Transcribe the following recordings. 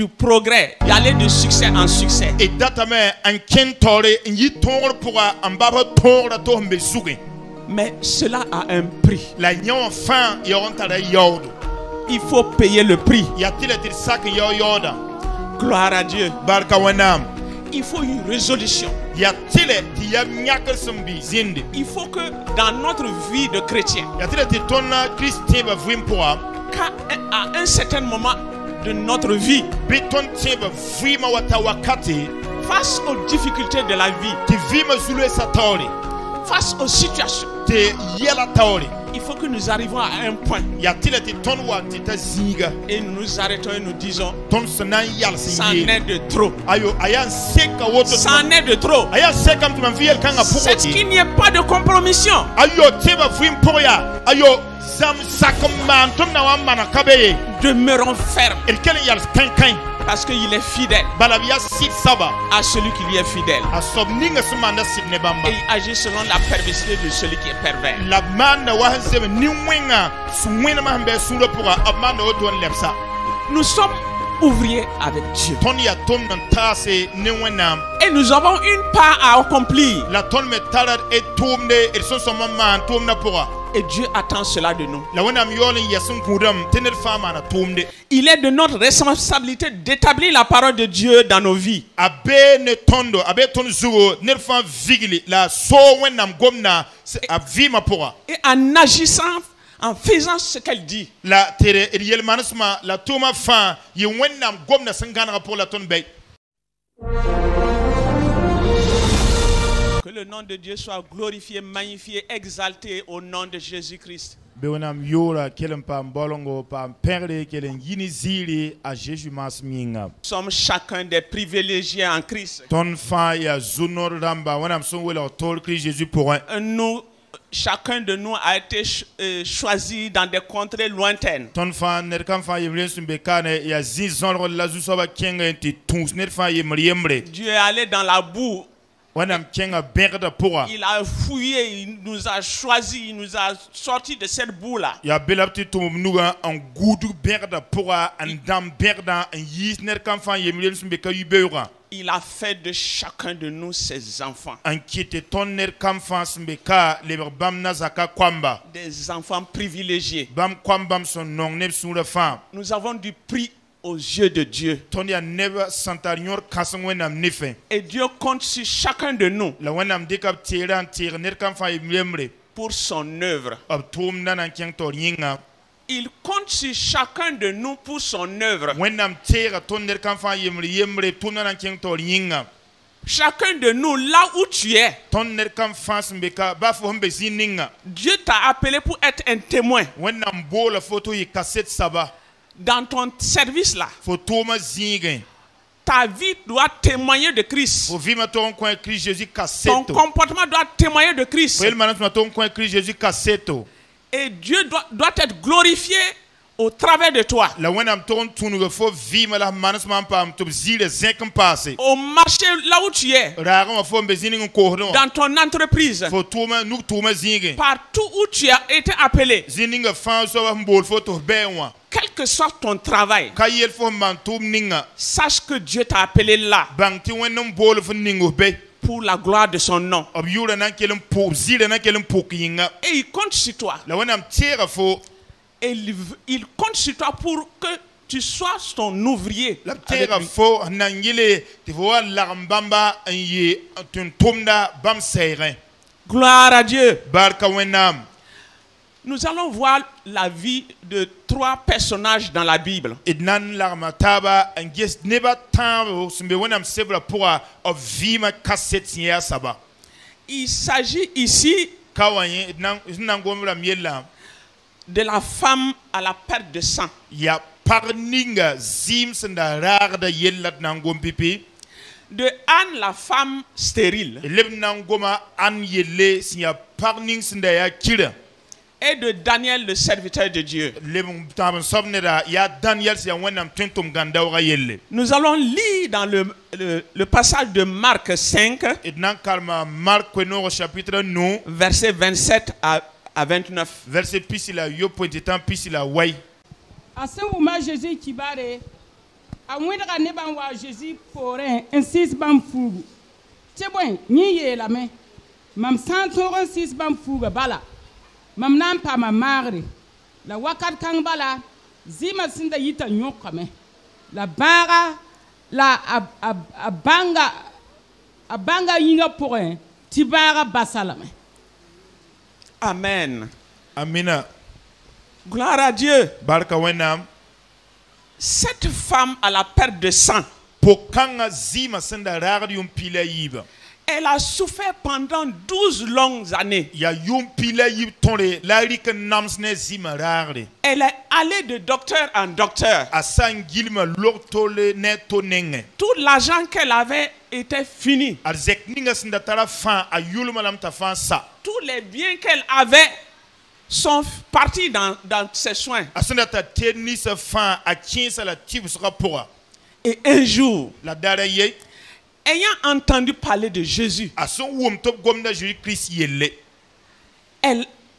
du progrès, d'aller de succès en succès. Et datame en kentore yi tongor pour en baba tongor to mbe suge. Mais cela a un prix. La nyon fin yontara yod. Il faut payer le prix. Ya tile tir sak yoda. Gloire à Dieu. Barka wanam. Il faut une résolution. Ya tile ti ya nyakar sumbi zinde. Il faut que dans notre vie de chrétien, Ya tile ti tonna Christien ba vim pour qu'à un certain moment de notre vie, biton tiba vima wata wakati face aux difficultés de la vie, ti vima zulu sa tawri. face aux situations, il faut que nous arrivions à un point et nous nous arrêtons et nous disons ça n'est de trop. Ça n'est de trop. C'est ce qu'il n'y ait pas de compromission. Demeurons fermes. Parce qu'il est fidèle à celui qui lui est fidèle. Et il agit selon la perversité de celui qui est pervers. Nous sommes ouvriers avec Dieu. Et nous avons une part à accomplir. Et Dieu attend cela de nous. Il est de notre responsabilité d'établir la parole de Dieu dans nos vies. Et en agissant, en faisant ce qu'elle dit. Que le nom de Dieu soit glorifié, magnifié, exalté au nom de Jésus-Christ. Nous sommes chacun des privilégiés en Christ. Nous, chacun de nous a été choisi dans des contrées lointaines. Dieu est allé dans la boue. Il a fouillé, il nous a choisi, il nous a sorti de cette boue-là. Il a fait de chacun de nous ses enfants. Des enfants privilégiés. Nous avons du prix aux yeux de Dieu. Et Dieu compte sur chacun de nous pour son œuvre. Il compte sur chacun de nous pour son œuvre. Chacun de nous, là où tu es, Dieu t'a appelé pour être un témoin. Dans ton service là, ta vie doit témoigner de Christ. Ton comportement doit témoigner de Christ. Et Dieu doit être glorifié au travers de toi. Au marché là où tu es, dans ton entreprise, partout où tu as été appelé, quel que soit ton travail, sache que Dieu t'a appelé là pour la gloire de son nom. Et il compte sur toi. Et il compte sur toi pour que tu sois son ouvrier. Gloire à Dieu. Nous allons voir la vie de 3 personnages dans la Bible. Il s'agit ici de la femme à la perte de sang. De Anne, la femme stérile. Et de Daniel, le serviteur de Dieu. Nous allons lire dans le passage de Marc 5, versets 27 à 29. À ce moment, Jésus qui barre, a wẽdga ne bãmb wa Jésus poorẽ n sɩs bãmb fuugu tɩ bõe yẽ yeelame mam sã n tõog n sɩs bãmb fuuga bala mam na n paama maagre la wakat kãng bala zɩɩmã sẽn da yita yõkame la bãaga la a bãnga yĩngã pʋgẽ tɩ bãaga basalame. Amen. Amina. Gloire à Dieu. Barka wẽnnaam. Cette femme à la perte de sang, Pʋg-kãngã zɩɩmã sẽn da raagd yʋm-pila yiibã. elle a souffert pendant 12 longues années. Ya yʋm-pila yiib tõre la a rɩk n nams ne zɩɩmã raagre. Elle est allée de docteur en docteur. A sã n gilmã log tole ne to nengẽ. Tout l'argent qu'elle avait était fini. A zɛk ninga sẽn da tara fãa a yʋlmã lame t'a fãa sa. Tous les biens qu'elle avait sont partis dans ses soins. A sẽn da t'a teed ninsã fãa a kẽesa la tɩbsgã pʋga. Et un jour, La dara ye ayant entendu parler de Jésus, a sẽn wʋm tɩ b gomda Jésus-Christ yelle.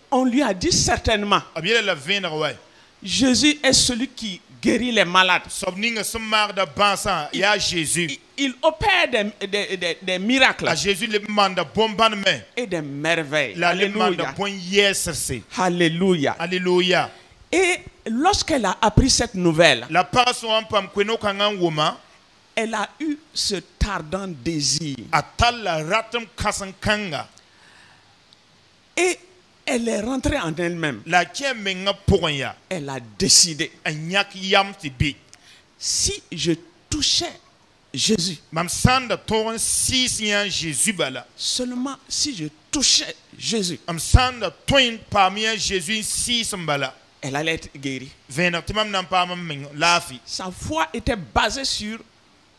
on lui a dit certainement, B yeela la vẽeneg wa Jésus est celui qui guérit les malades. soab ninga sẽn maagda bãasã yaa Jésus. Il opère des miracles A Jésus leb n maanda bõn-bãn me et des merveilles. la a leb n maanda Alléluia. bõn-yɛɛsrse. Alléluia. Alléluia. Et lorsqu'elle a appris cette nouvelle, La pag sẽn wa n pam koe-no-kãngã n wʋma elle a eu ce ardent désir. a tall la ratem kãseng kãnga Et elle est rentrée en elle-même. la a kẽ mengã pʋgẽ yaa Elle a décidé, n yãk yam tɩ be. si je touchais Jésus, Mam sã n da tõog n sɩɩs yã Jésus bala. seulement si je touchais Jésus, M sã n da tõe n paam yã Jésus n sɩɩs n bala. elle allait être guérie. Vẽeneg tɩ mam na n paam n meng laafɩ. Sa foi était basée sur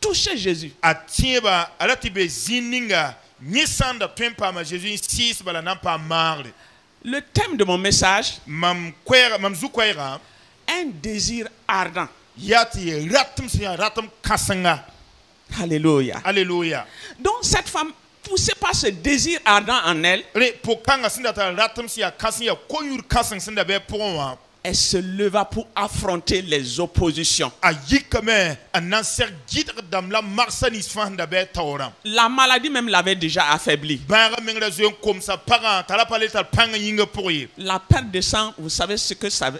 toucher Jésus. A tẽeba a ra tɩ be zĩig ninga yẽ sã n da tõe n paama Jésus n sɩɩs bala na n paam maagre. Le thème de mon message, Mam zu-koɛɛgã un désir ardent. yaa tɩ yẽ ratem sẽn yaa ratem kãsenga. Alléluia. Alléluia. Donc cette femme, poussée par ce désir ardent en elle, Rẽ pʋg-kãngã sẽn da tara ratem sẽn yaa kãseng yaa ko-yũud kãseng sẽn da bɩ a pʋgẽ wã. elle se leva pour affronter les oppositions. A yikame a na n sɛg gɩdgdame la magsã nins fãa sẽn da bɩ a taoorã. La maladie même l'avait déjà affaiblie. Bãagã mengrã zoe n komsa pagã t'a ra pa le tar pãngã yĩngã pʋgẽ ye. La perte de sang, vous savez ce que ça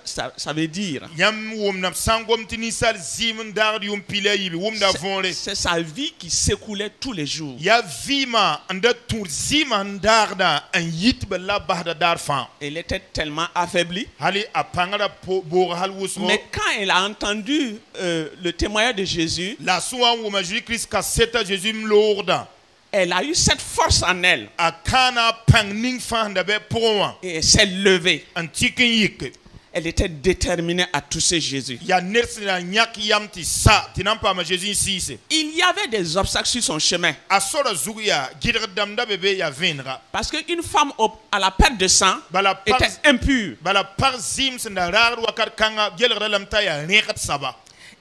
veut dire. Yãmb wʋmdame sã n gom tɩ ninsaal zɩɩm n daagd yʋm-pila a yiibe wʋmda võore. C'est sa vie qui s'écoulait tous les jours. Yaa vɩɩmã n da tũud zɩɩmã n daagda n yit bɩ la basda daar fãa. Elle était tellement affaiblie. Hali a pãngrã boog hal wʋsgo. Mais quand elle a entendu le témoignage de Jésus, La a sẽn wa n wʋma Jésus-Christ ka seta Jésus m loogdã. elle a eu cette force en elle A kãana a pãng ning fãa sẽn da bɩ a pʋgẽ wã et elle s'est levée. n tɩk n yike. Elle était déterminée à toucher Jésus. Yaa ned sẽn na n yãk yam tɩ sa tɩ na n paama Jésus n sɩɩse. Il y avait des obstacles sur son chemin. A sora zug yaa gɩdgdame da be be yaa vẽenega. Parce qu'une femme à la perte de sang Bala était impure. bala pag zɩɩm sẽn da raagd wakat kãngã gelgda lame t'a yaa rẽgd saba.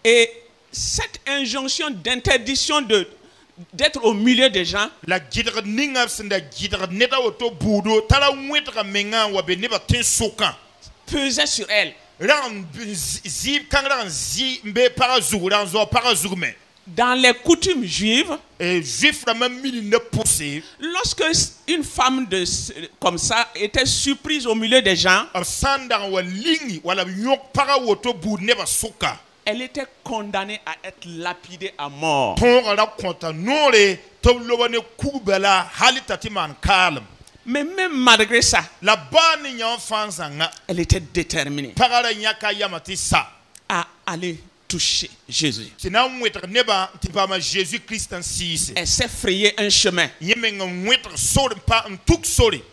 Et cette injonction d'interdiction d'être au milieu des gens La gɩdgd ninga sẽn da gɩdgd ned a woto buudo tara wẽdga mengã n wa be nebã tõe sʋkã. pesait sur elle. Rag n zɩɩb kãng rag n zɩ n be pagã zug rag n zoa pagã zug me. Dans les coutumes juives, Juif rãmbã milinde pʋse lorsque une femme comme ça était surprise au milieu des gens, b sã n dag n wa lingi wala b yõk pagã woto buud nebã sʋka. elle était condamnée à être lapidée à mort. Tõogã ra kõta noore tɩ b loba ne kug bala hal t'a tɩ maan kaalem. Mais même malgré ça, La baa ne yã fãa zãnga elle était déterminée pagã ra yãka yama tɩ sa à aller toucher Jésus. tɩ na n wẽtg nebã tɩ paama Jésus-Christ n sɩɩse. Elle s'est frayé un chemin. Yẽ meng n wẽtg sore n tuk sore.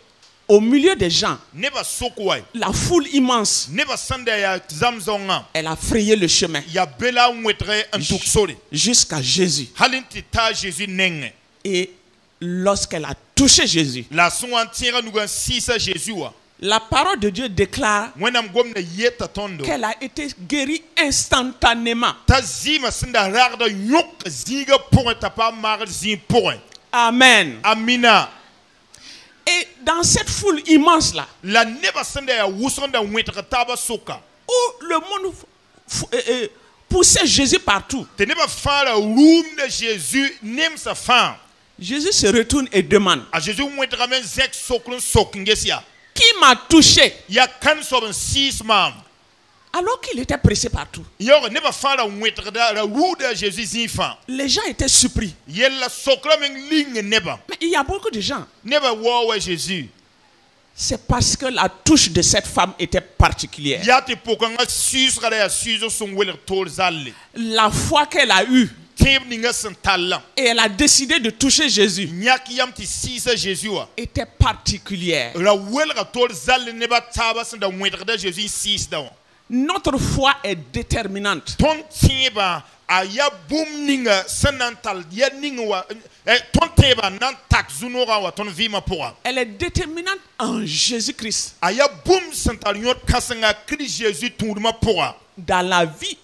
Au milieu des gens, Nebã sok wa la foule immense, nebã sẽn da yaa zãmb-zãongã elle a frayé le chemin yaa be la n wẽtge n tuk sore jusqu'à Jésus. hal n tɩ taa Jésus nengẽ. Et lorsqu'elle a touché Jésus, La a sẽn wa n tẽega nugã n sɩɩsa Jésus wa. la parole de Dieu déclare Wẽnnaam gomda yeta tõndo qu'elle a été guérie instantanément. t'a zɩɩmã sẽn da ragda yõk zĩigã pʋgẽ t'a pa maagd zĩig pʋgẽ. Amen. Amina. Et dans cette foule immense là, La nebã sẽn da yaa wʋsg n da wẽtg taabã soka où le monde poussait Jésus partout. Te ne ba fara room de Jésus nem sa femme. Jésus se retourne et demande, A Jésus mwetra men zek soklun sokngesia. qui m'a touché? Ya kan soben 6 mam. Alors qu'il était pressé partout. Yo ne ba fara mwetra da room de Jésus zifan. Les gens étaient surpris. Yella sokla men ling neba. Mais il y a beaucoup de gens. Neba wo Jésus. C'est parce que la touche de cette femme était particulière. Ya te pokang sus kada ya sus son weler tol zalle. La foi qu'elle a eue, Teb ninga sen talent. et elle a décidé de toucher Jésus, Nyak yam ti 6 Jésus wa. était particulière. La weler tol zalle neba taba sen da mwetra da Jésus 6 da. Notre foi est déterminante. Ton teba aya boom ninga senantal ya ninga wa ton teba nan tak zunora wa ton vima poa. Elle est déterminante en Jésus-Christ. Aya boom sentalion kasenga Christ Jésus tourma poa. Dans la vie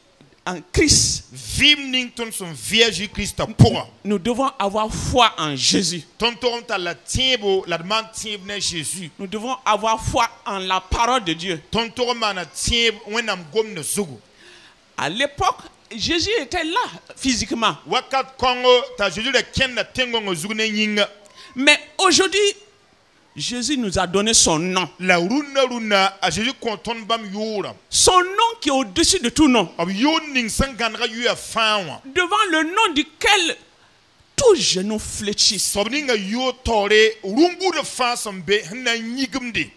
en Christ, Vim ning ton son vierge Christ poa. nous devons avoir foi en Jésus. Ton ta la tiebo la demande tiebne Jésus. Nous devons avoir foi en la parole de Dieu. Ton mana tieb wenam gom ne zugu. À l'époque, Jésus était là physiquement. Wakat Kongo ta Jésus le ken na tengo zugu ne yinga. Mais aujourd'hui, Jésus nous a donné son nom. La runa a Jésus konton bam yura. Son nom qui est au-dessus de tout nom. Ab yoning sangandra yu a fawa. Devant le nom duquel tout genou fléchisse. Sobninga yo tore rumbu de fasambe na nyigumdi.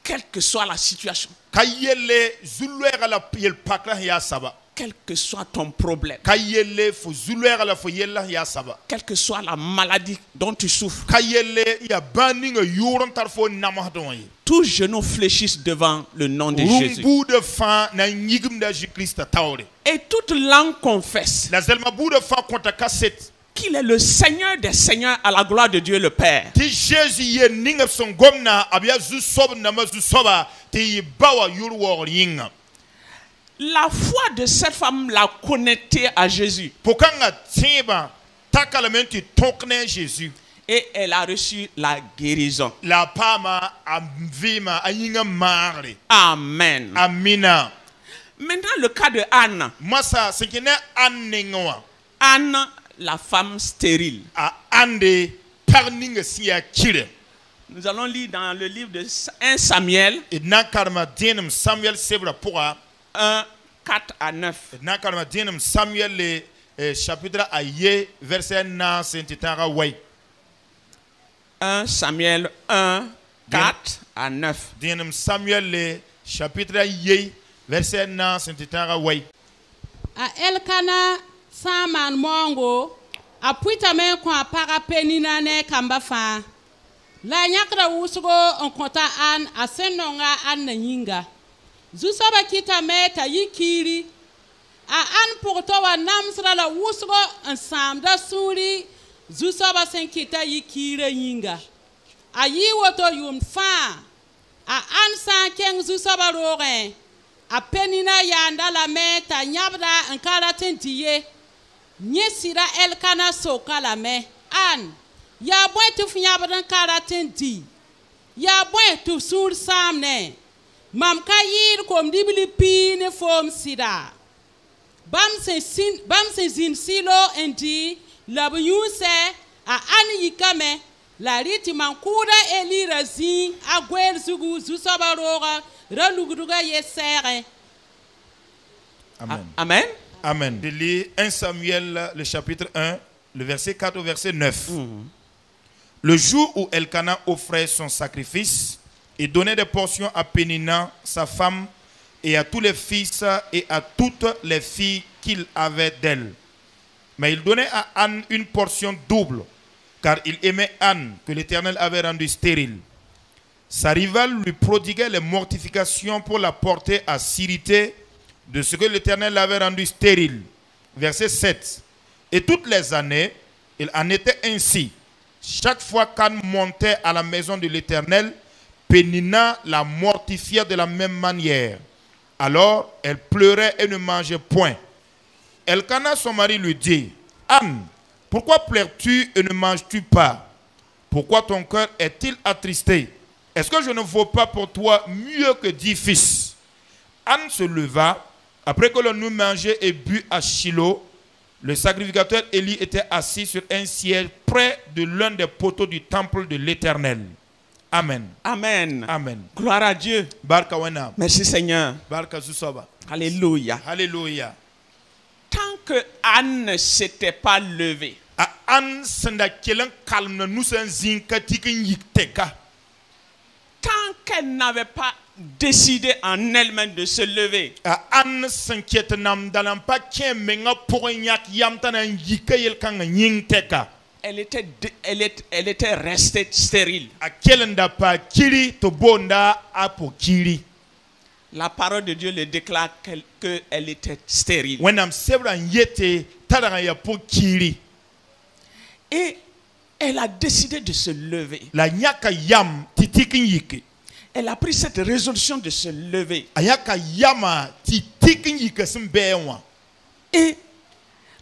Quelle que soit la situation. Kayele zulwera la yel pakra ya saba. Quel que soit ton problème. Kayele fo zulwera la fo yella ya saba. Quelle que soit la maladie dont tu souffres. Kayele ya baninga yoron tarfo namahdon yi. Tout genou fléchisse devant le nom de Jésus. Rumbu de fa na nyigumda Jésus-Christ tawre. Et toute langue confesse La zelma bu de fa konta kaset. qu'il est le Seigneur des Seigneurs à la gloire de Dieu le Père. Ti Jésus ye ninga son gomna abia zu sob na ma zu soba ti bawa yurwo yinga. La foi de cette femme l'a connectée à Jésus. Pokang tiba takalamenti tokne Jésus. Et elle a reçu la guérison. La pama amvima ayinga mari. Amen. Amina. Maintenant, le cas de Anne. Masa sekine annengwa. Anne, la femme stérile. A ande parninga siya kire. Nous allons lire dans le livre de 1 Samuel, Et nakarma denum Samuel sebra pourra. 1, 4 à 9. Nakarma denum Samuel le chapitre aye verset 9 sentitara way. 1 Samuel 1, 4 à 9. Denum Samuel le chapitre aye verset 9 sentitara way. A Elkana saman mongo a puita men ko a para penina ne kamba fa la nyakra wusugo on konta an a senonga an na yinga zusaba kita meta yikiri a an porto wa namsra la wusugo an samda suri zusaba sen kita yikire yinga a yi woto yum fa a an san ken zusaba rogen a penina yanda la meta nyabda an karatin tiye nyesira Elkana soka la me an ya boy tu fnyabda karatin ti ya boy tu sur samne mam kayir kom dibli pi ne fom sida bam se zin silo endi labuyuse a an yikame la riti mankura elira zin a gwer zugu zusabaroga raluguduga yesere. Amen. Amen. Amen. Je lis 1 Samuel, le chapitre 1, le verset 4 au verset 9. Le jour où Elkana offrait son sacrifice et donnait des portions à Pénina, sa femme, et à tous les fils et à toutes les filles qu'il avait d'elle. Mais il donnait à Anne une portion double, car il aimait Anne, que l'Éternel avait rendue stérile. Sa rivale lui prodiguait les mortifications pour la porter à s'irriter de ce que l'Éternel l'avait rendu stérile. Verset 7. Et toutes les années, il en était ainsi. Chaque fois qu'Anne montait à la maison de l'Éternel, Pénina la mortifiait de la même manière. Alors, elle pleurait et ne mangeait point. Elkana, son mari, lui dit, Anne, pourquoi pleures-tu et ne manges-tu pas? Pourquoi ton cœur est-il attristé? Est-ce que je ne vaux pas pour toi mieux que 10 fils? Anne se leva, Après que l'on eut mangé et bu à Shiloh, le sacrificateur Élie était assis sur un siège près de l'un des poteaux du temple de l'Éternel. Amen. Amen. Amen. Gloire à Dieu. Barka wana. Merci Seigneur. Barka Zusaba. Alléluia. Alléluia. Tant que Anne ne s'était pas levée, Anne senda kelen kalm nous zinka tikin yikteka. Tant qu'elle n'avait pas décidé en elle-même de se lever, Anne s'inquiète nam dalam pa kien menga pour nyak yamtana yika yel kanga yingteka. elle était restée stérile. A kelenda pa kiri to bonda apo kiri. La parole de Dieu le déclare qu'elle était stérile. When am sebra yete tadanga ya po kiri. Et elle a décidé de se lever. La nyaka yam titikin yike. Elle a pris cette résolution de se lever. Ayaka yama titikin yike simbewa. Et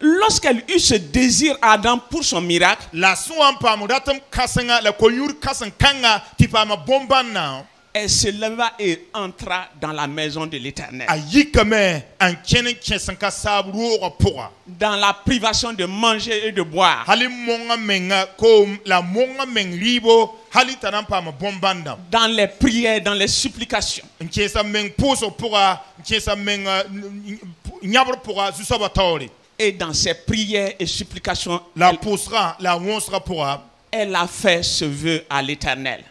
lorsqu'elle eut ce désir ardent pour son miracle, la suampa mudatam kasanga la koyur kasan kanga tipama bombana. Elle se leva et entra dans la maison de l'Éternel. Dans la privation de manger et de boire. Dans les prières, dans les supplications. Et dans ces prières et supplications, elle a fait ce vœu à l'Éternel.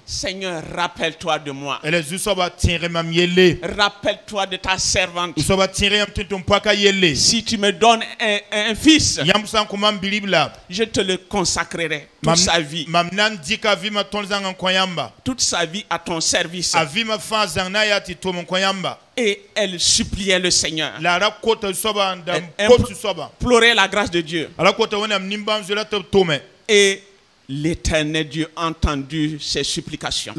Seigneur, rappelle-toi de moi. Rappelle-toi de ta servante. Si tu me donnes un fils, je te le consacrerai toute sa vie. Toute sa vie à ton service. Et elle suppliait le Seigneur. Elle pleurait la grâce de Dieu. Et l'Éternel Dieu a entendu ses supplications.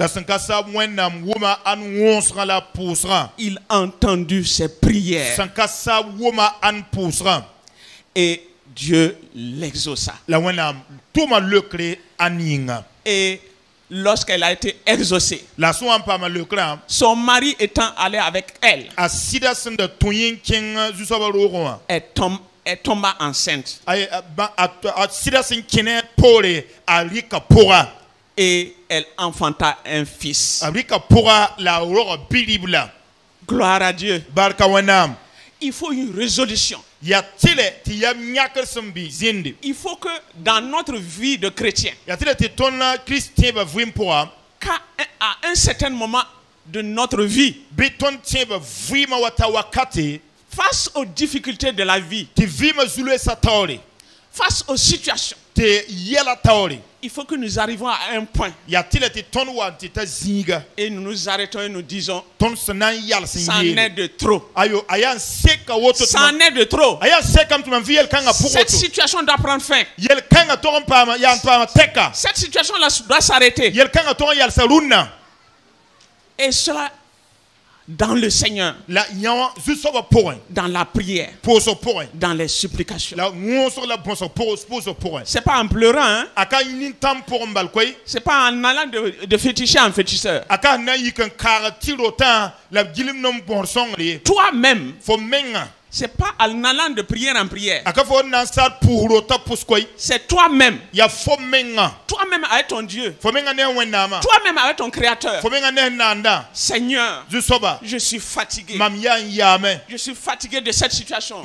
Il a entendu ses prières. Et Dieu l'exauça. Et lorsqu'elle a été exaucée, son mari étant allé avec elle, elle tomba enceinte. Et elle enfanta un fils. Gloire à Dieu. Il faut une résolution. Il faut que dans notre vie de chrétien, qu'à un certain moment de notre vie, face aux difficultés de la vie, face aux situations, il faut que nous arrivions à un point et nous nous arrêtons et nous disons, ça en est de trop. Ça en est de trop. Cette situation doit prendre fin. Cette situation doit s'arrêter. Et cela dans le Seigneur, dans la prière, dans les supplications. C'est pas en pleurant, hein? C'est pas en allant de féticheur en féticheur. Toi-même, c'est pas en allant de prière en prière. C'est toi-même. Toi-même avec ton Dieu. Toi-même avec ton Créateur. Seigneur, je suis fatigué. Je suis fatigué de cette situation.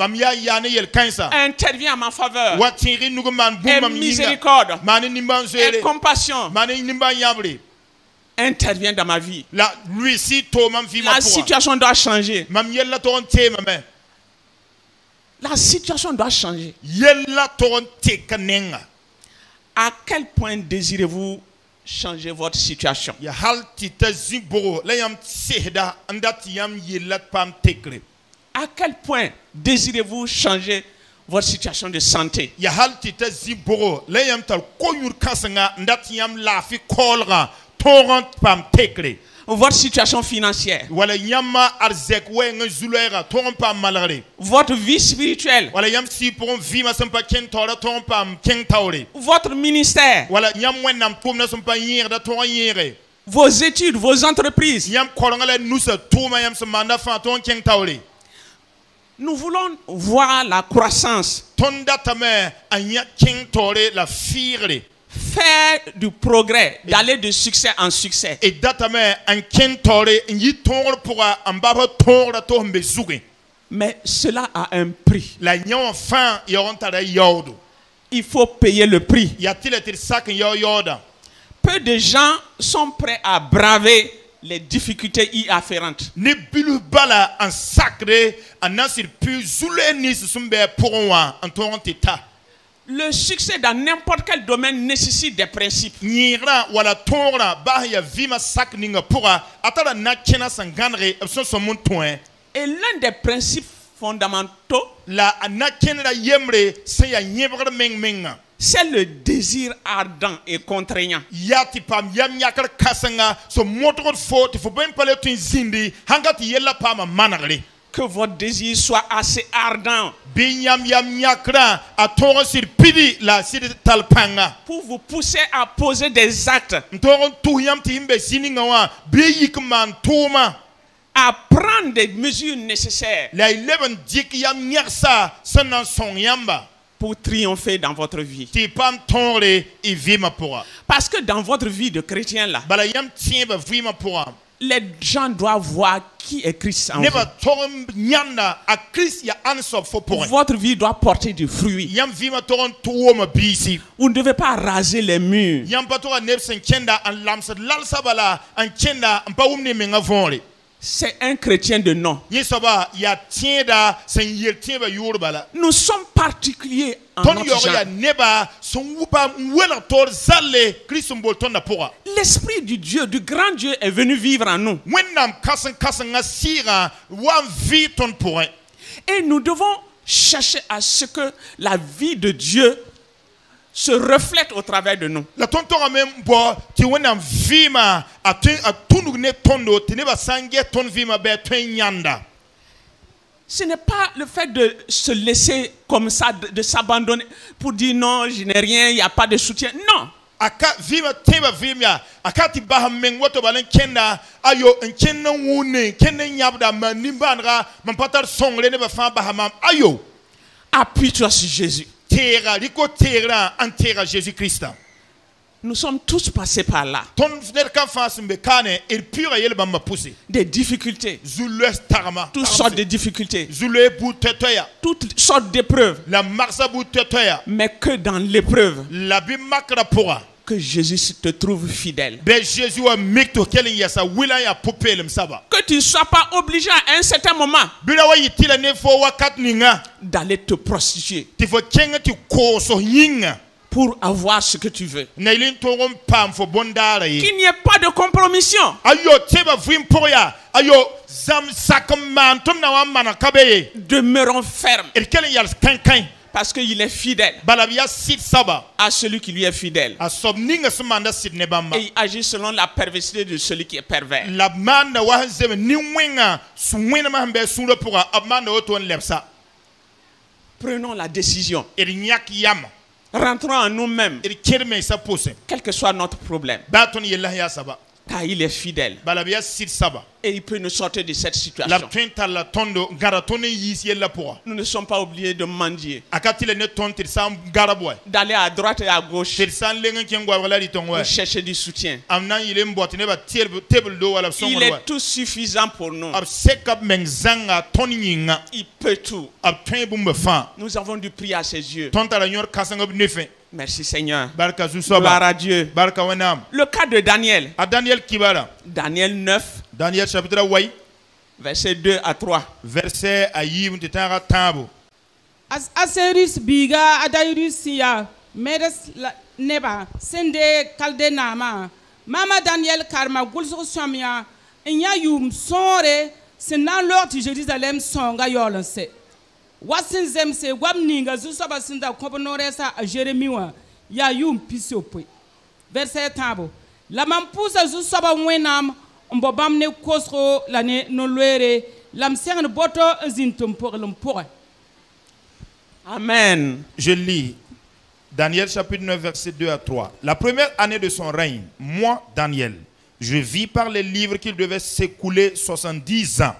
Interviens en ma faveur. Et miséricorde. Et compassion. Interviens dans ma vie. La situation doit changer. La situation doit changer. À quel point désirez-vous changer votre situation? À quel point désirez-vous changer votre situation de santé? Votre situation financière, votre vie spirituelle, votre ministère, vos études, vos entreprises. Nous voulons voir la croissance, faire du progrès, d'aller de succès en succès. Mais cela a un prix. Il faut payer le prix. Peu de gens sont prêts à braver les difficultés y afférentes. Le succès dans n'importe quel domaine nécessite des principes. Et l'un des principes fondamentaux, c'est le désir ardent et contraignant. Que votre désir soit assez ardent pour vous pousser à poser des actes, à prendre des mesures nécessaires pour triompher dans votre vie. Parce que dans votre vie de chrétien là, les gens doivent voir qui est Christ en vous. Votre vie doit porter du fruit. Vous ne devez pas raser les murs. C'est un chrétien de nom. Nous sommes particuliers en notre genre. L'Esprit du Dieu, du grand Dieu est venu vivre en nous. Et nous devons chercher à ce que la vie de Dieu se reflète au travers de nous. Ce n'est pas le fait de se laisser comme ça, de s'abandonner pour dire non, je n'ai rien, il n'y a pas de soutien. Non. Appuie-toi sur Jésus. Nous sommes tous passés par là. Des difficultés. Toutes sortes de difficultés. Toutes sortes d'épreuves. Mais que dans l'épreuve, que Jésus te trouve fidèle. Que tu ne sois pas obligé à un certain moment d'aller te prostituer pour avoir ce que tu veux. Qu'il n'y ait pas de compromission. Demeurons fermes. Parce qu'il est fidèle à celui qui lui est fidèle. Et il agit selon la perversité de celui qui est pervers. Prenons la décision. Rentrons en nous-mêmes. Quel que soit notre problème. Car il est fidèle. Et il peut nous sortir de cette situation. Nous ne sommes pas obligés de mendier, d'aller à droite et à gauche pour chercher du soutien. Il est tout suffisant pour nous. Il peut tout. Nous avons du prix à ses yeux. Merci Seigneur. Gloire à Dieu. Le cas de Daniel. Daniel 9. Daniel chapitre 8. Verset 2 à 3. Verset ayim titara tambo. Aseris biga adairusia medes neba sende kalde nama mama Daniel karma gulso somia nya yum sore senan lord Jérusalem songa yolanse. Wasin zemse wamninga zusoba sinda kobonoresa a Jérémie ya yum pisope. Verset tabo. La mampusa zusoba wenam mbobamne kosro lane no loere lamserne boto zintum pour l'empore. Amen. Je lis Daniel chapitre 9 verset 2 à 3. La première année de son règne, moi Daniel, Je vis par les livres qu'il devait s'écouler 70 ans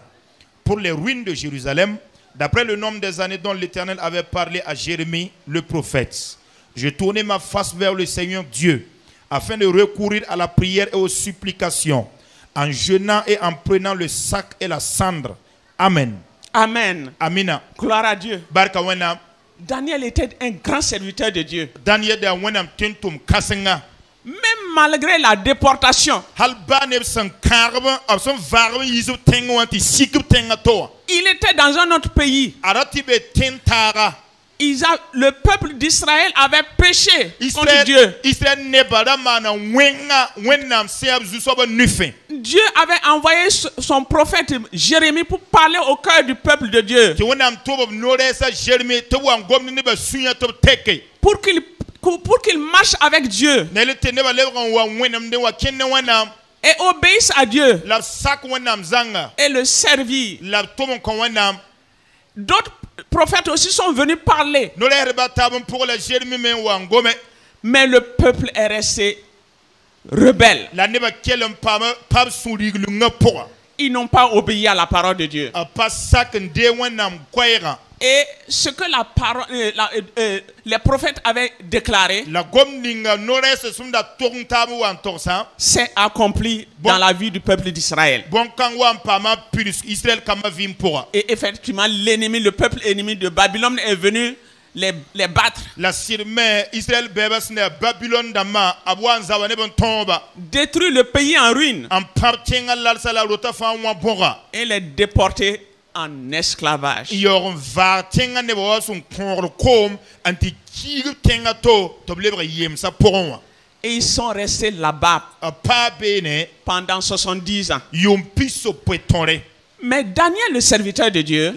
pour les ruines de Jérusalem, d'après le nombre des années dont l'Éternel avait parlé à Jérémie, le prophète. Je tournai ma face vers le Seigneur Dieu, afin de recourir à la prière et aux supplications, en jeûnant et en prenant le sac et la cendre. Amen. Amen. Amina. Gloire à Dieu. Barka wenam. Daniel était un grand serviteur de Dieu. Daniel da wenam tentum kasenga. Même malgré la déportation, il était dans un autre pays. Le peuple d'Israël avait péché contre Dieu. Dieu avait envoyé son prophète Jérémie pour parler au cœur du peuple de Dieu. Pour qu'il marche avec Dieu et obéisse à Dieu et le servir. D'autres prophètes aussi sont venus parler, mais le peuple est resté rebelle. Ils n'ont pas obéi à la parole de Dieu. Et ce que les prophètes avaient déclaré s'est accompli dans la vie du peuple d'Israël. Et effectivement, le peuple ennemi de Babylone est venu les battre. Détruire le pays en ruine. Et les déporter en esclavage. Et ils sont restés là-bas pendant 70 ans. Mais Daniel, le serviteur de Dieu,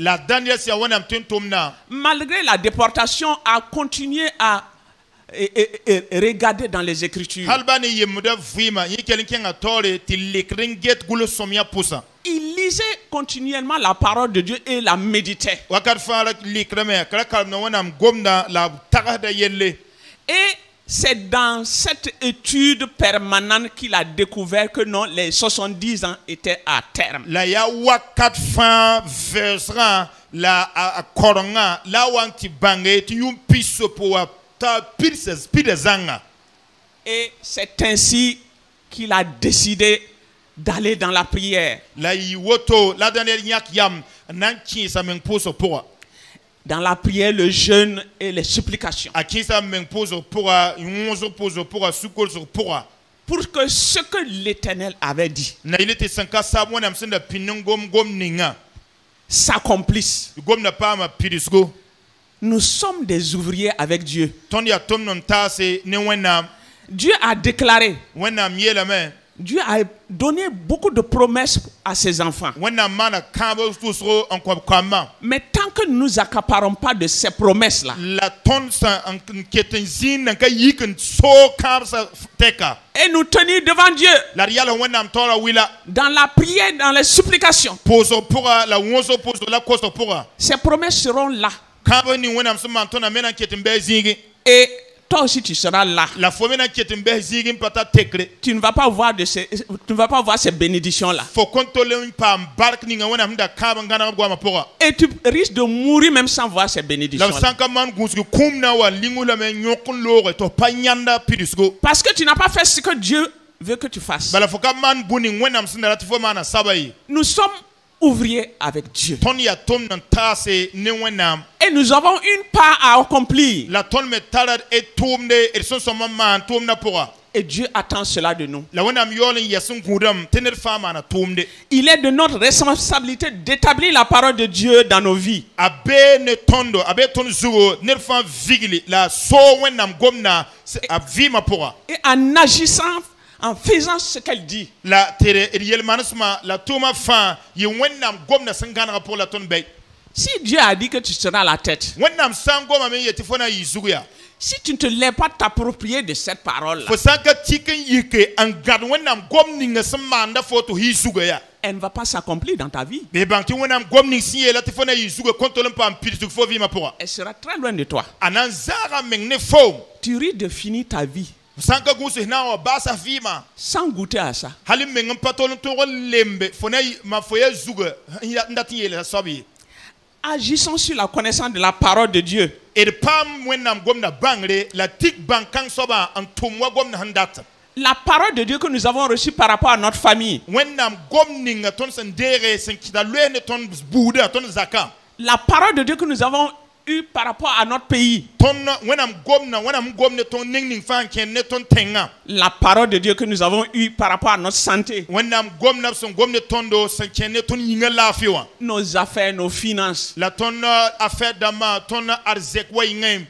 malgré la déportation, a continué à regarder dans les Écritures. Il lisait continuellement la parole de Dieu et la méditait. Et c'est dans cette étude permanente qu'il a découvert que non, les 70 ans étaient à terme. Et c'est ainsi qu'il a décidé d'aller dans la prière. Dans la prière, le jeûne et les supplications. Pour que ce que l'Éternel avait dit s'accomplisse. Nous sommes des ouvriers avec Dieu. Dieu a déclaré. Dieu a donné beaucoup de promesses à ses enfants. Mais tant que nous nous accaparons pas de ces promesses-là, et nous tenir devant Dieu, dans la prière, dans les supplications, ces promesses seront là. Et toi aussi tu seras là. Tu ne vas pas voir ces bénédictions-là. Et tu risques de mourir même sans voir ces bénédictions-là. Parce que tu n'as pas fait ce que Dieu veut que tu fasses. Nous sommes ouvriers avec Dieu. Et nous avons une part à accomplir. Et Dieu attend cela de nous. Il est de notre responsabilité d'établir la parole de Dieu dans nos vies. Et en agissant, en faisant ce qu'elle dit. Si Dieu a dit que tu seras la tête, si tu ne te lèves pas t'approprier de cette parole-là, elle ne va pas s'accomplir dans ta vie. Elle sera très loin de toi. Tu risques de finir ta vie sans goûter à ça. Agissons sur la connaissance de la parole de Dieu. La parole de Dieu que nous avons reçue par rapport à notre famille. La parole de Dieu que nous avons eue par rapport à notre pays. La parole de Dieu que nous avons eue par rapport à notre santé. Nos affaires, nos finances.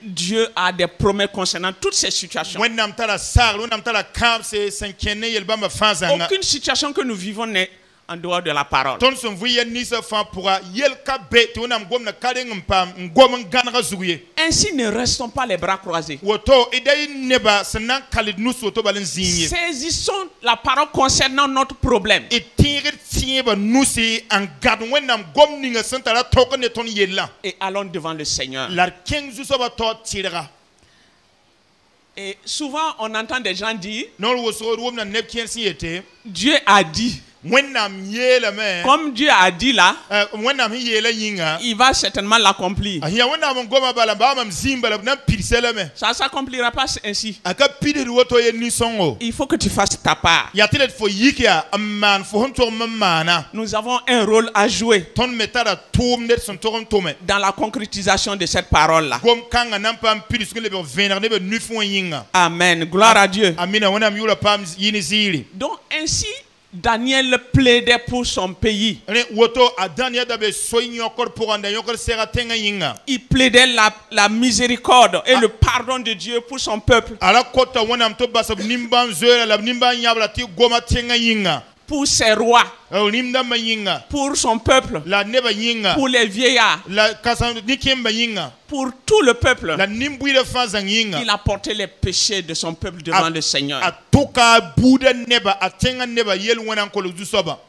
Dieu a des promesses concernant toutes ces situations. Aucune situation que nous vivons n'est en dehors de la parole. Ainsi, ne restons pas les bras croisés. Saisissons la parole concernant notre problème. Et allons devant le Seigneur. Et souvent, on entend des gens dire, Dieu a dit. Comme Dieu a dit là, il va certainement l'accomplir. Ça ne s'accomplira pas ainsi. Il faut que tu fasses ta part. Nous avons un rôle à jouer dans la concrétisation de cette parole-là. Amen. Gloire à Dieu. Donc ainsi, Daniel plaidait pour son pays. Il plaidait la miséricorde et le pardon de Dieu pour son peuple. Pour ses rois, pour son peuple, pour les vieillards, pour tout le peuple. Il a porté les péchés de son peuple devant le Seigneur.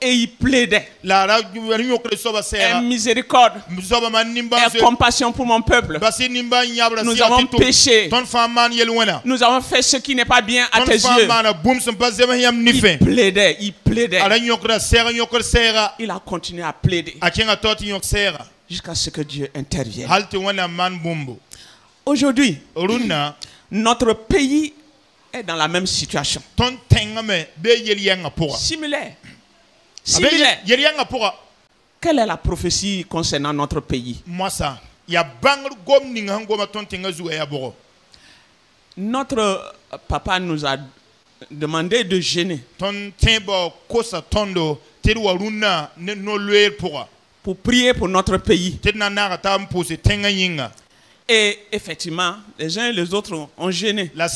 Et il plaidait miséricorde et compassion pour mon peuple. Nous avons péché. Nous avons fait ce qui n'est pas bien à tes yeux. Il plaidait. Il a continué à plaider jusqu'à ce que Dieu intervienne. Aujourd'hui, notre pays est dans la même situation. Similaire. Quelle est la prophétie concernant notre pays? Notre papa nous a demandé de jeûner pour prier pour notre pays. Et effectivement, les uns et les autres ont jeûné. Le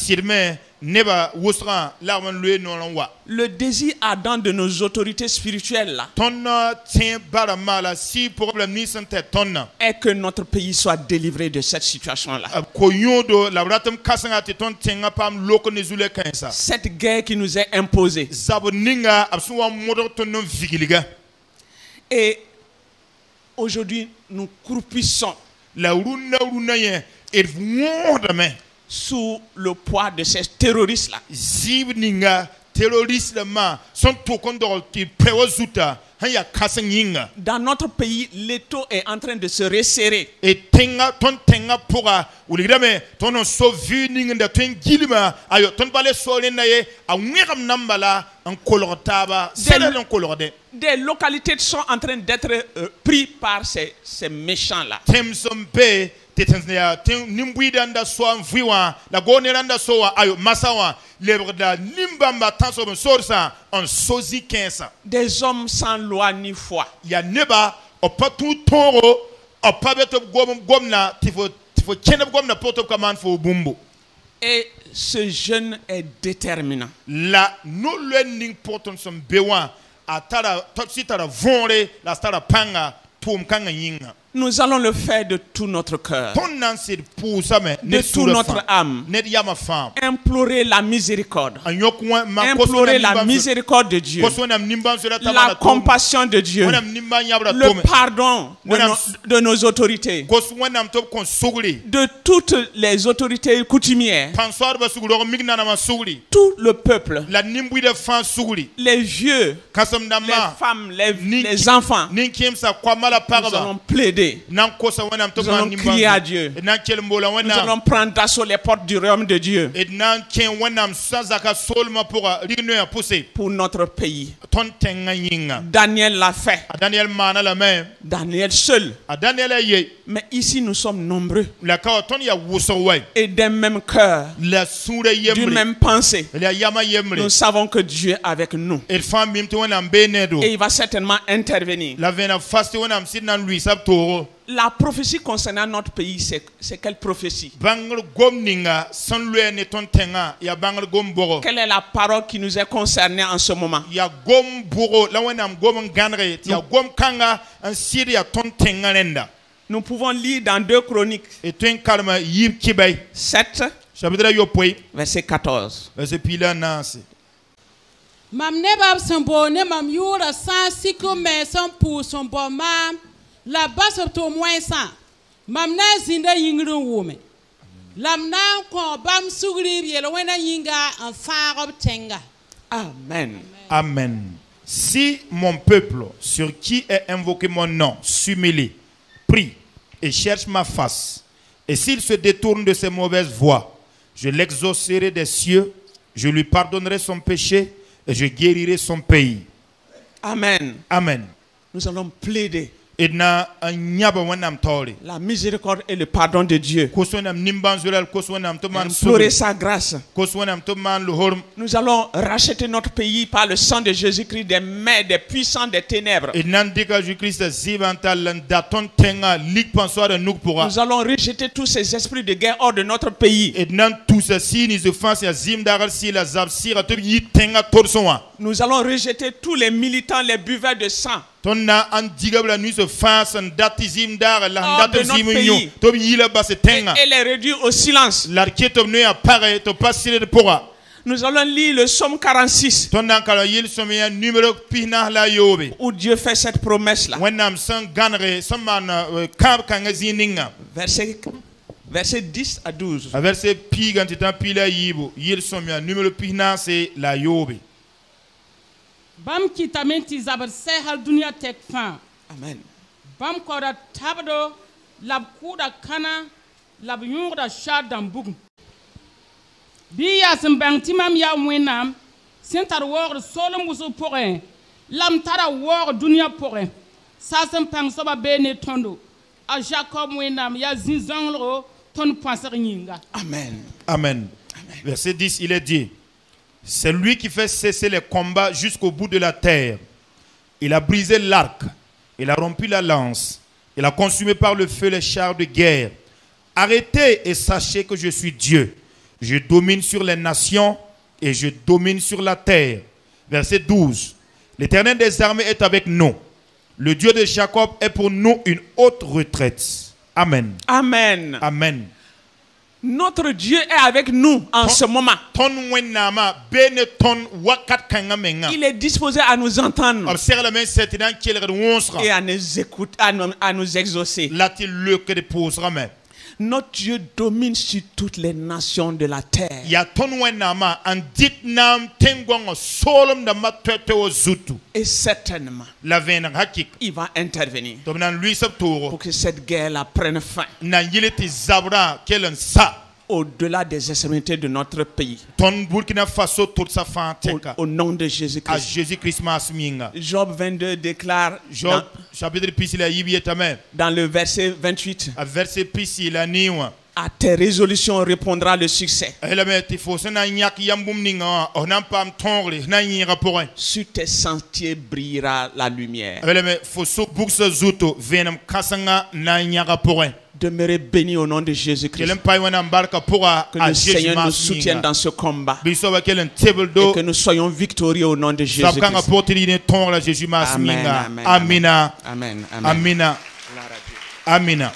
désir ardent de nos autorités spirituelles là, est que notre pays soit délivré de cette situation-là. Cette guerre qui nous est imposée. Et aujourd'hui, nous croupissons sous le poids de ces terroristes-là. Dans notre pays, l'étau est en train de se resserrer. Des localités sont en train d'être prises par ces méchants-là. Des hommes sans loi ni foi. Et ce jeûne est déterminant. Nous allons le faire de tout notre cœur, de toute notre âme. Implorer la miséricorde. Implorer la miséricorde de Dieu. La compassion de Dieu. Le pardon de nos autorités. De toutes les autorités coutumières. Tout le peuple. Les vieux. Les femmes. Les enfants. Nous allons plaider. Nous allons crier à Dieu. Nous allons prendre d'assaut les portes du royaume de Dieu. Pour notre pays. Daniel l'a fait. Daniel seul. Mais ici nous sommes nombreux. Et d'un même cœur. D'une même pensée. Nous savons que Dieu est avec nous. Et il va certainement intervenir. La prophétie concernant notre pays, c'est quelle prophétie? Quelle est la parole qui nous est concernée en ce moment? Nous pouvons lire dans 2 Chroniques 7, verset 14. Mam nebab sambo ne mam yura san siku me san pu sambo mam la basa to moins san mam na zinda yingru wume lam na ko bam sugri yelo wena yinga en farob tenga. Amen. Amen. Si mon peuple sur qui est invoqué mon nom s'humilie, prie et cherche ma face, et s'il se détourne de ses mauvaises voies, je l'exaucerai des cieux, je lui pardonnerai son péché et je guérirai son pays. Amen. Amen. Nous allons plaider la miséricorde et le pardon de Dieu. Implorer sa grâce. Nous allons racheter notre pays par le sang de Jésus-Christ des mains des puissants des ténèbres. Nous allons rejeter tous ces esprits de guerre hors de notre pays. Nous allons rejeter tous les militants, les buveurs de sang. Hors de notre pays. Et les réduire au silence. Nous allons lire le psaume 46. Où Dieu fait cette promesse-là. Verset 10 à 12. Bam kitamenti zabar sehal dunia tek fan. Amen. Bam kora tabdo lab kuda kana lab yungda shadam bugum. Bi ya simbang timam ya wenam sentar wor solom musu porin lam tara wor dunia porin sa simpang soba bene tondo a Jacob wenam ya zinzanglo ton penser nyinga. Amen. Amen. Verset 10 il est dit: c'est lui qui fait cesser les combats jusqu'au bout de la terre. Il a brisé l'arc, il a rompu la lance, il a consumé par le feu les chars de guerre. Arrêtez et sachez que je suis Dieu. Je domine sur les nations et je domine sur la terre. Verset 12. L'Éternel des armées est avec nous. Le Dieu de Jacob est pour nous une haute retraite. Amen. Amen. Amen. Notre Dieu est avec nous en ce moment. Il est disposé à nous entendre et à nous écouter, à nous exaucer. Notre Dieu domine sur toutes les nations de la terre. Et certainement, il va intervenir pour que cette guerre prenne fin. Au-delà des extrémités de notre pays. Au nom de Jésus-Christ. Job 22 déclare dans le verset 28: à tes résolutions répondra le succès. Sur tes sentiers brillera la lumière. Demeurez bénis au nom de Jésus-Christ. Que le Seigneur nous soutienne dans ce combat. Et que nous soyons victorieux au nom de Jésus-Christ. Amen. Amen. Amen. Amen. Amen. Amina.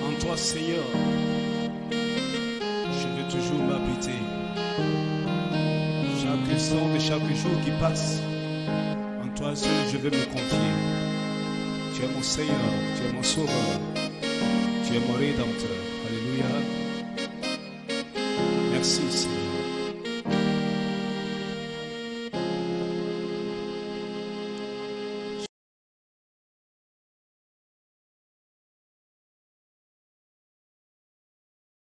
En toi, Seigneur, je veux toujours m'habiter. Chaque instant de chaque jour qui passe, en toi seul je veux me confier. Tu es mon Seigneur, tu es mon Sauveur, tu es mon Rédempteur. Alléluia. Merci, Seigneur.